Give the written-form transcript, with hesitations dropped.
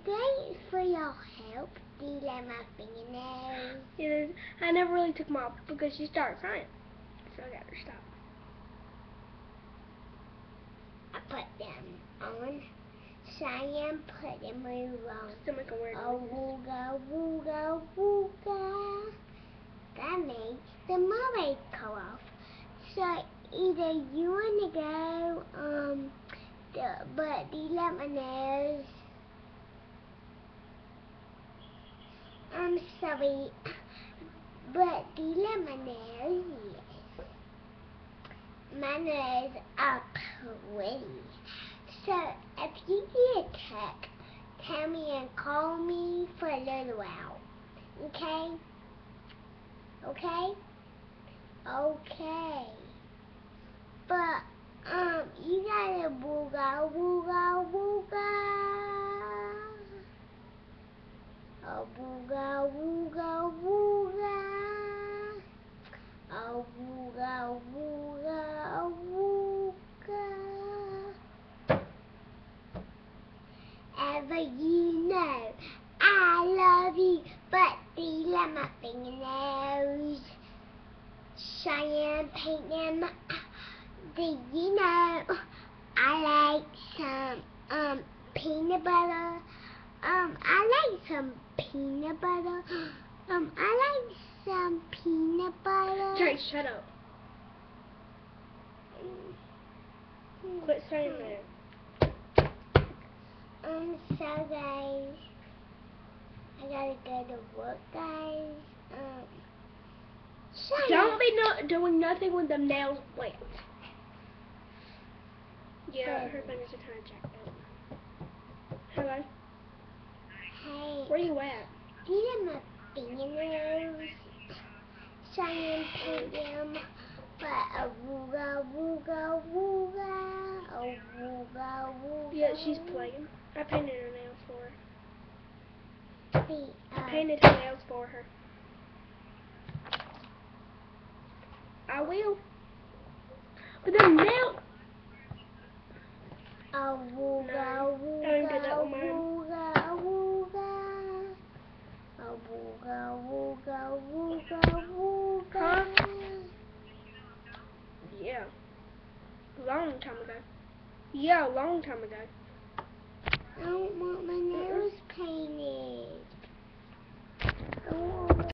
Thanks for your help. Do you like my fingernails? It is. I never really took them off because she started crying, so I got her to stop. I put them on. Cheyenne put them on. Still make a weird Oh, noise. wooga, wooga, wooga. That makes the mermaid go off. So either you wanna go, but do you like my nails? I'm sorry, but do you like my nails? Yes. My nails are pretty. So if you get a text, tell me and call me for a little while. Okay? Okay? Okay. But you gotta wooga wooga wooga. Oh, wooga wooga wooga. Oh, wooga wooga wooga. Ever you know I love you, but do you like my fingernails? Cheyenne paint them. Do you know I like some peanut butter? I like some peanut butter. I like some peanut butter. Drake, shut up. Quit saying that. So guys, I gotta go to work, guys. Don't be doing nothing with them nails wet. Yeah, Good. her fingers are kind of jacked up. Hello? Hey, Where you at? do you like my fingernails? Cheyenne paint them, but a wooga wooga wooga, a wooga wooga. Yeah, she's playing. I painted her nails for her. See, I painted her nails for her. I will. But them nails. a wooga No, I didn't do that wooga with mine. wooga wooga, a wooga wooga wooga wooga. Huh? Yeah. Long time ago. Yeah, a long time ago. I don't want my nails painted. I want